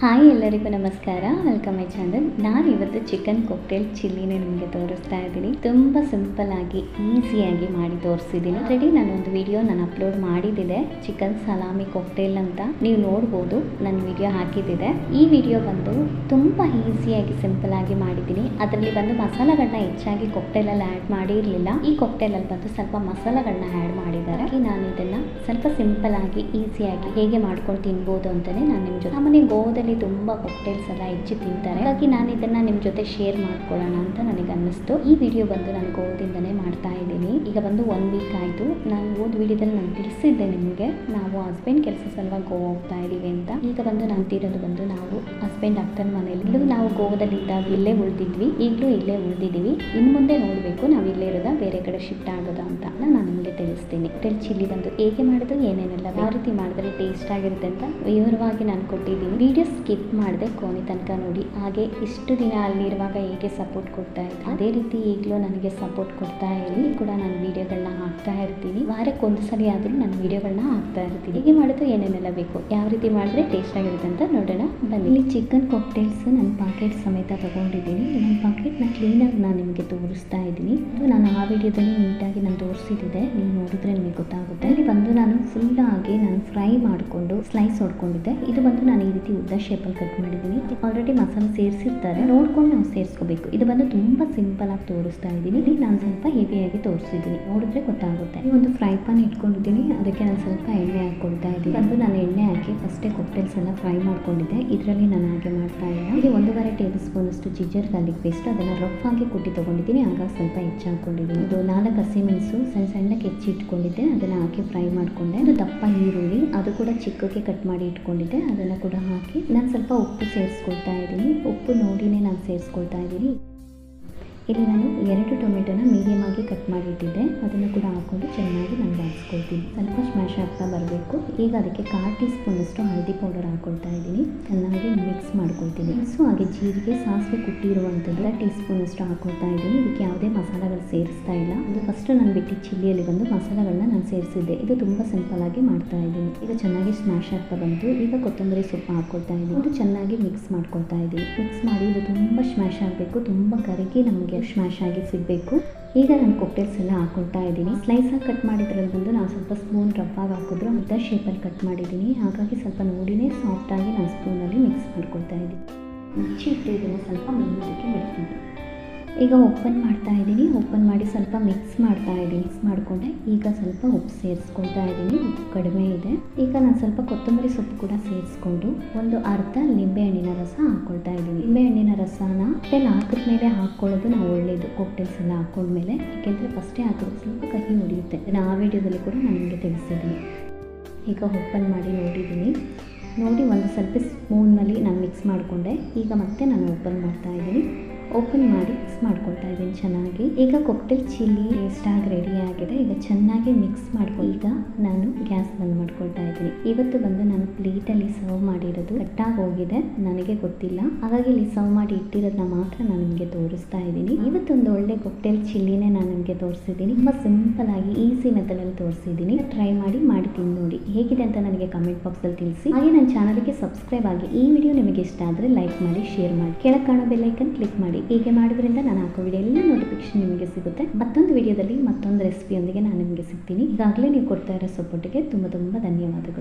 Hi ಎಲ್ಲರಿಗೂ ನಮಸ್ಕಾರ, welcome my channel. ನಾನು ಇವತ್ತು ಚಿಕನ್ ಕಾಕ್ಟೇಲ್ ಚಿಲ್ಲಿನೇ ನಿಮಗೆ ತೋರಿಸ್ತಾ ಇದ್ದೀನಿ. ತುಂಬ ಸಿಂಪಲ್ ಆಗಿ ಈಸಿಯಾಗಿ ಮಾಡಿ ತೋರಿಸಿದ್ದೀನಿ. ಆಲ್ರೆಡಿ ನಾನೊಂದು ವಿಡಿಯೋ ಅಪ್ಲೋಡ್ ಮಾಡಿದ್ದಿದೆ, ಚಿಕನ್ ಸಲಾಮಿ ಕಾಕ್ಟೇಲ್ ಅಂತ. ನೀವು ನೋಡ್ಬೋದು, ನನ್ನ ವಿಡಿಯೋ ಹಾಕಿದ್ದಿದೆ. ಈ ವಿಡಿಯೋ ಬಂದು ತುಂಬ ಈಸಿಯಾಗಿ ಸಿಂಪಲ್ ಆಗಿ ಮಾಡಿದ್ದೀನಿ. ಅದರಲ್ಲಿ ಬಂದು ಮಸಾಲೆಗಳನ್ನ ಹೆಚ್ಚಾಗಿ ಕಾಕ್ಟೇಲಲ್ಲಿ ಆ್ಯಡ್ ಮಾಡಿರಲಿಲ್ಲ. ಈ ಕಾಕ್ಟೇಲಲ್ಲಿ ಬಂದು ಸ್ವಲ್ಪ ಮಸಾಲೆಗಳನ್ನ ಆ್ಯಡ್ ಮಾಡಿದ್ದಾರೆ. ನಾನು ಇದನ್ನು ಸ್ವಲ್ಪ ಸಿಂಪಲ್ ಆಗಿ ಈಸಿಯಾಗಿ ಹೇಗೆ ಮಾಡ್ಕೊಂಡು ತಿನ್ಬೋದು ಅಂತಲೇ ನಾನು ನಿಮ್ಮ ಜೊತೆ ಸಾಮಾನ್ಯ ಗೋವಾದಲ್ಲಿ ತುಂಬ ಕಾಕ್ಟೇಲ್ಸ್ ಎಲ್ಲ ಹೆಚ್ಚು ತಿಂತಾರೆ. ಹಾಗಾಗಿ ನಾನು ಇದನ್ನು ನಿಮ್ಮ ಜೊತೆ ಶೇರ್ ಮಾಡ್ಕೊಳ್ಳೋಣ ಅಂತ ನನಗೆ ಅನ್ನಿಸ್ತು. ಈ ವಿಡಿಯೋ ಬಂದು ನಾನು ಗೋವಾದಿಂದನೇ ಮಾಡ್ತಾ ಇದ್ದೀನಿ. ಈಗ ಬಂದು 1 ವೀಕ್ ಆಯಿತು. ನಾನು ಹೋದ ವಿಡಿಯೋದಲ್ಲಿ ನಾನು ತಿಳಿಸಿದ್ದೆ ನಿಮಗೆ, ನಾವು ಹಸ್ಬೆಂಡ್ ಕೆಲಸ ಸಲುವಾಗಿ ಗೋವಾ ಹೋಗ್ತಾ ಇದ್ದೀವಿ ಅಂತ. ಈಗ ಬಂದು ನಾನು ತೀರೋದು ಬಂದು ನಾವು ಹಸ್ಬೆಂಡ್ ಅಕ್ಕನ ಮನೆಯಲ್ಲಿ ನಾವು ಗೋವಾದಲ್ಲಿ ಇದ್ದಾಗ ಇಲ್ಲೇ ಉಳಿದಿದ್ವಿ, ಈಗಲೂ ಇಲ್ಲೇ ಉಳಿದಿದ್ದೀವಿ. ಇನ್ನು ಮುಂದೆ ನೋಡಬೇಕು ನಾವು ಇಲ್ಲೇ ಇರೋದಾ ಬೇರೆ ಕಡೆ ಶಿಫ್ಟ್ ಆಗೋದಾ ಅಂತ ನಾನು ನಿಮಗೆ ತಿಳಿಸ್ತೀನಿ. ಹೋಟೆಲ್ ಚಿಲ್ಲಿ ಬಂದು ಹೇಗೆ ಮಾಡೋದು, ಏನೇನೆಲ್ಲ ಯಾವ ರೀತಿ ಮಾಡಿದ್ರೆ ಟೇಸ್ಟ್ ಆಗಿರುತ್ತೆ ಅಂತ ವಿವರವಾಗಿ ನಾನು ಕೊಟ್ಟಿದ್ದೀನಿ. ವಿಡಿಯೋ ಸ್ಕಿಪ್ ಮಾಡದೆ ಕೊನೆ ತನಕ ನೋಡಿ. ಹಾಗೆ ಇಷ್ಟು ದಿನ ಅಲ್ಲಿರುವಾಗ ಹೇಗೆ ಸಪೋರ್ಟ್ ಕೊಡ್ತಾ ಇದ್ದೆ, ಅದೇ ರೀತಿ ಈಗಲೂ ನನಗೆ ಸಪೋರ್ಟ್ ಕೊಡ್ತಾ ಇರಿ. ಕೂಡ ನಾನು ವಿಡಿಯೋಗಳನ್ನ ಹಾಕ್ತಾ ಇರ್ತೀನಿ. ವಾರಕ್ಕೆ ಒಂದು ಸಲ ಆದರೂ ನಾನು ವಿಡಿಯೋಗಳನ್ನ ಹಾಕ್ತಾ ಇರ್ತೀನಿ. ಹೇಗೆ ಮಾಡೋದು, ಏನೇನೆಲ್ಲ ಬೇಕು, ಯಾವ ರೀತಿ ಮಾಡಿದ್ರೆ ಟೇಸ್ಟ್ ಆಗಿರುತ್ತೆ ಅಂತ ನೋಡೋಣ ಬನ್ನಿ. ಇಲ್ಲಿ ಚಿಕನ್ ಕಾಕ್ಟೇಲ್ಸ್ ನನ್ನ ಪಾಕೆಟ್ ಸಮೇತ ತಗೊಂಡಿದ್ದೀನಿ. ನನ್ನ ಪಾಕೆಟ್ನ ಕ್ಲೀನಾಗಿ ನಾನು ನಿಮಗೆ ತೋರಿಸ್ತಾ ಇದ್ದೀನಿ. ನಾನು ಆ ವಿಡಿಯೋದಲ್ಲಿ ನೀಟಾಗಿ ನಾನು ತೋರಿಸಿದ್ದೆ, ನೀವು ನೋಡಿದ್ರೆ ನಿಮಗೆ ಗೊತ್ತಾಗುತ್ತೆ. ಇಲ್ಲಿ ಬಂದು ನಾನು ಫುಲ್ ಆಗಿ ನಾನು ಫ್ರೈ ಮಾಡಿಕೊಂಡು ಸ್ಲೈಸ್ ಹೊಡ್ಕೊಂಡಿದ್ದೆ. ಇದು ಬಂದು ನಾನು ಈ ರೀತಿ ಉದ್ದ ಶೇಪಲ್ಲಿ ಕಟ್ ಮಾಡಿದ್ದೀನಿ. ಆಲ್ರೆಡಿ ಮಸಾಲೆ ಸೇರಿಸಿರ್ತಾರೆ, ನೋಡ್ಕೊಂಡು ನಾವು ಸೇರಿಸ್ಕೋಬೇಕು. ಇದು ಬಂದು ತುಂಬ ಸಿಂಪಲ್ ಆಗಿ ತೋರಿಸ್ತಾ ಇದ್ದೀನಿ. ನಾನು ಸ್ವಲ್ಪ ಹೆವಿಯಾಗಿ ತೋರಿಸಿದ್ದೀನಿ, ನೋಡಿದ್ರೆ ಗೊತ್ತಾಗುತ್ತೆ. ಒಂದು ಫ್ರೈ ಪ್ಯಾನ್ ಇಟ್ಕೊಂಡಿದ್ದೀನಿ, ಅದಕ್ಕೆ ನಾನು ಸ್ವಲ್ಪ ಎಣ್ಣೆ ಹಾಕ್ಕೊಳ್ತಾ ಇದ್ದೀನಿ. ಬಂದು ನಾನು ಎಣ್ಣೆ ಹಾಕಿ ಫಸ್ಟೇ ಕಾಕ್ಟೇಲ್ಸ್ ಎಲ್ಲ ಫ್ರೈ ಮಾಡ್ಕೊಂಡಿದ್ದೆ. ಇದರಲ್ಲಿ ನಾನು ಹಾಗೆ ಮಾಡ್ತಾ ಇಲ್ಲ. ಇಲ್ಲಿ 1.5 ಟೇಬಲ್ ಸ್ಪೂನ್ ಅಷ್ಟು ಜಿಂಜರ್ ಗಾರ್ಲಿಕ್ ಪೇಸ್ಟ್, ಅದನ್ನು ರಫ್ ಆಗಿ ಕುಟ್ಟಿ ತೊಗೊಂಡಿದ್ದೀನಿ. ಹಾಗಾಗಿ ಸ್ವಲ್ಪ ಹೆಚ್ಚು ಹಾಕೊಂಡಿದ್ದೀನಿ. ಇದು 4 ಹಸಿಮೆಣಸು ಸಣ್ಣಕ್ಕೆ ಹೆಚ್ಚಿ ಇಟ್ಕೊಂಡಿದ್ದೆ, ಅದನ್ನು ಹಾಕಿ ಫ್ರೈ ಮಾಡಿಕೊಂಡೆ. ಅದು ದಪ್ಪ ಈರುಳ್ಳಿ, ಅದು ಕೂಡ ಚಿಕ್ಕಕ್ಕೆ ಕಟ್ ಮಾಡಿ ಇಟ್ಕೊಂಡಿದ್ದೆ, ಅದನ್ನು ಕೂಡ ಹಾಕಿ ನಾನು ಸ್ವಲ್ಪ ಉಪ್ಪು ಸೇರಿಸ್ಕೊಳ್ತಾ ಇದ್ದೀನಿ. ಉಪ್ಪು ನೋಡಿನೇ ನಾನು ಸೇರಿಸ್ಕೊಳ್ತಾ ಇದ್ದೀನಿ. ಇಲ್ಲಿ ನಾನು 2 ಟೊಮೆಟೊನ ಮೀಡಿಯಮ್ ಆಗಿ ಕಟ್ ಮಾಡಿಟ್ಟಿದ್ದೆ, ಅದನ್ನು ಕೂಡ ಹಾಕ್ಕೊಂಡು ಚೆನ್ನಾಗಿ ನಾನು ಬಾಡಿಸ್ಕೊಳ್ತೀನಿ. ಸ್ವಲ್ಪ ಸ್ಮ್ಯಾಶ್ ಆಗ್ತಾ ಬರಬೇಕು. ಈಗ ಅದಕ್ಕೆ 1/4 ಟೀ ಸ್ಪೂನ್ ಅಷ್ಟು ಹಳದಿ ಪೌಡರ್ ಹಾಕ್ಕೊಳ್ತಾ ಇದ್ದೀನಿ. ಚೆನ್ನಾಗಿ ಮಿಕ್ಸ್ ಮಾಡ್ಕೊಳ್ತೀನಿ. ಹಾಗೆ ಜೀರಿಗೆ, ಸಾಸಿವೆ ಕುಟ್ಟಿರುವಂಥದ್ದು 1 ಟೀ ಸ್ಪೂನ್ ಅಷ್ಟು ಹಾಕ್ಕೊಳ್ತಾ ಇದ್ದೀನಿ. ಇದಕ್ಕೆ ಯಾವುದೇ ಮಸಾಲೆಗಳು ಸೇರಿಸ್ತಾ ಇಲ್ಲ. ಇದು ಫಸ್ಟ್ ನಾನು ಬಿಟ್ಟಿದ್ದ ಚಿಲ್ಲಿಯಲ್ಲಿ ಬಂದು ಮಸಾಲೆಗಳನ್ನ ನಾನು ಸೇರಿಸಿದ್ದೆ. ಇದು ತುಂಬ ಸಿಂಪಲ್ ಆಗಿ ಮಾಡ್ತಾ ಇದ್ದೀನಿ. ಈಗ ಚೆನ್ನಾಗಿ ಸ್ಮ್ಯಾಶ್ ಆಗ್ತಾ ಬಂತು. ಈಗ ಕೊತ್ತಂಬರಿ ಸೊಪ್ಪು ಹಾಕ್ಕೊಳ್ತಾ ಇದ್ದೀನಿ. ಇದು ಚೆನ್ನಾಗಿ ಮಿಕ್ಸ್ ಮಾಡ್ಕೊಳ್ತಾ ಇದ್ದೀನಿ. ಮಿಕ್ಸ್ ಮಾಡಿ ಇದು ತುಂಬ ಸ್ಮ್ಯಾಶ್ ಆಗಬೇಕು, ತುಂಬ ಕರಗಿ ನಮಗೆ ಸ್ಮ್ಯಾಶ್ ಆಗಿ ಸಿಗಬೇಕು. ಈಗ ನಾನು ಕಾಕ್ಟೇಲ್ಸ್ ಎಲ್ಲ ಹಾಕ್ಕೊಳ್ತಾ ಇದ್ದೀನಿ. ಸ್ಲೈಸಾಗಿ ಕಟ್ ಮಾಡಿದ್ರಲ್ಲಿ ಬಂದು ನಾನು ಸ್ವಲ್ಪ ಸ್ಪೂನ್ ರಫಾಗಿ ಹಾಕಿದ್ರು, ಉದ್ದ ಶೇಪಲ್ಲಿ ಕಟ್ ಮಾಡಿದ್ದೀನಿ. ಹಾಗಾಗಿ ಸ್ವಲ್ಪ ನೋಡಿನೇ ಸಾಫ್ಟಾಗಿ ನಾನು ಸ್ಪೂನಲ್ಲಿ ಮಿಕ್ಸ್ ಮಾಡ್ಕೊಳ್ತಾ ಇದ್ದೀನಿ. ಮುಚ್ಚಿಟ್ಟು ಇದನ್ನು ಸ್ವಲ್ಪ ಮೇಲಕ್ಕೆ ಬಿಡ್ತೀನಿ. ಈಗ ಓಪನ್ ಮಾಡ್ತಾ ಇದ್ದೀನಿ. ಓಪನ್ ಮಾಡಿ ಸ್ವಲ್ಪ ಮಿಕ್ಸ್ ಮಾಡ್ತಾ ಇದ್ದೀನಿ. ಮಿಕ್ಸ್ ಮಾಡಿಕೊಂಡೆ. ಈಗ ಸ್ವಲ್ಪ ಉಪ್ಪು ಸೇರಿಸ್ಕೊಳ್ತಾ ಇದ್ದೀನಿ, ಉಪ್ಪು ಕಡಿಮೆ ಇದೆ. ಈಗ ನಾನು ಸ್ವಲ್ಪ ಕೊತ್ತಂಬರಿ ಸೊಪ್ಪು ಕೂಡ ಸೇರಿಸ್ಕೊಂಡು ಒಂದು ಅರ್ಧ ನಿಂಬೆಹಣ್ಣಿನ ರಸ ಹಾಕ್ಕೊಳ್ತಾ ಇದ್ದೀನಿ. ನಿಂಬೆಹಣ್ಣಿನ ರಸನ ಹಾಕಿದ ಮೇಲೆ ಹಾಕ್ಕೊಳ್ಳೋದು ನಾವು ಒಳ್ಳೆಯದು, ಕಾಕ್ಟೇಲ್ಸ್ ಎಲ್ಲ ಹಾಕೊಂಡ್ಮೇಲೆ. ಯಾಕೆಂದರೆ ಫಸ್ಟೇ ಹಾಕಿದ್ರೆ ಸ್ವಲ್ಪ ಕಹಿ ಹೊಡೆಯುತ್ತೆ. ನಾನು ಆ ವಿಡಿಯೋದಲ್ಲಿ ಕೂಡ ನಾನು ನಿಮಗೆ ತಿಳಿಸಿದ್ದೀನಿ. ಈಗ ಓಪನ್ ಮಾಡಿ ನೋಡಿದ್ದೀನಿ. ನೋಡಿ ಒಂದು ಸ್ವಲ್ಪ ಸ್ಪೂನಲ್ಲಿ ನಾನು ಮಿಕ್ಸ್ ಮಾಡಿಕೊಂಡೆ. ಈಗ ಮತ್ತೆ ನಾನು ಓಪನ್ ಮಾಡ್ತಾ ಇದ್ದೀನಿ. ಓಪನ್ ಮಾಡಿ ಮಿಕ್ಸ್ ಮಾಡ್ಕೊಳ್ತಾ ಇದ್ದೀನಿ ಚೆನ್ನಾಗಿ. ಈಗ ಕಾಕ್ಟೇಲ್ ಚಿಲ್ಲಿ ಟೇಸ್ಟಾಗಿ ರೆಡಿ ಆಗಿದೆ. ಈಗ ಚೆನ್ನಾಗಿ ಮಿಕ್ಸ್ ಮಾಡ್ಕೊಂಡು ಈಗ ನಾನು ಗ್ಯಾಸ್ ಬಂದ್ ಮಾಡ್ಕೊಳ್ತಾ ಇದ್ದೀನಿ. ಇವತ್ತು ಬಂದು ನಾನು ಪ್ಲೇಟಲ್ಲಿ ಸರ್ವ್ ಮಾಡಿರೋದು ಕಟ್ಟಾಗಿ ಹೋಗಿದೆ, ನನಗೆ ಗೊತ್ತಿಲ್ಲ. ಹಾಗಾಗಿ ಇಲ್ಲಿ ಸರ್ವ್ ಮಾಡಿ ಇಟ್ಟಿರೋದನ್ನ ಮಾತ್ರ ನಾನು ನಿಮಗೆ ತೋರಿಸ್ತಾ ಇದ್ದೀನಿ. ಇವತ್ತೊಂದು ಒಳ್ಳೆ ಕಾಕ್ಟೇಲ್ ಚಿಲ್ಲಿನೇ ನಾನು ನಿಮಗೆ ತೋರಿಸಿದ್ದೀನಿ. ತುಂಬ ಸಿಂಪಲ್ ಆಗಿ ಈಸಿ ಮೆಥಡಲ್ಲಿ ತೋರಿಸಿದ್ದೀನಿ. ಟ್ರೈ ಮಾಡಿ ತಿಂದು ನೋಡಿ ಹೇಗಿದೆ ಅಂತ ನನಗೆ ಕಮೆಂಟ್ ಬಾಕ್ಸಲ್ಲಿ ತಿಳಿಸಿ. ಹಾಗೆ ನನ್ನ ಚಾನಲ್ಗೆ ಸಬ್ಸ್ಕ್ರೈಬ್ ಆಗಿ. ಈ ವಿಡಿಯೋ ನಿಮಗೆ ಇಷ್ಟ ಆದರೆ ಲೈಕ್ ಮಾಡಿ, ಶೇರ್ ಮಾಡಿ, ಕೆಳಗೆ ಕಾಣೋ ಬೆಲ್ ಐಕನ್ ಕ್ಲಿಕ್ ಮಾಡಿ. ಹೀಗೆ ಮಾಡೋದ್ರಿಂದ ನಾನು ಹಾಕೋ ವಿಡಿಯೋ ಎಲ್ಲ ನೋಟಿಫಿಕೇಶನ್ ನಿಮಗೆ ಸಿಗುತ್ತೆ. ಮತ್ತೊಂದು ವಿಡಿಯೋದಲ್ಲಿ ಮತ್ತೊಂದು ರೆಸಿಪಿಯೊಂದಿಗೆ ನಾನು ನಿಮಗೆ ಸಿಗ್ತೀನಿ. ಈಗಾಗಲೇ ನೀವು ಕೊಡ್ತಾ ಇರೋ ಸಪೋರ್ಟಿಗೆ ತುಂಬ ಧನ್ಯವಾದಗಳು.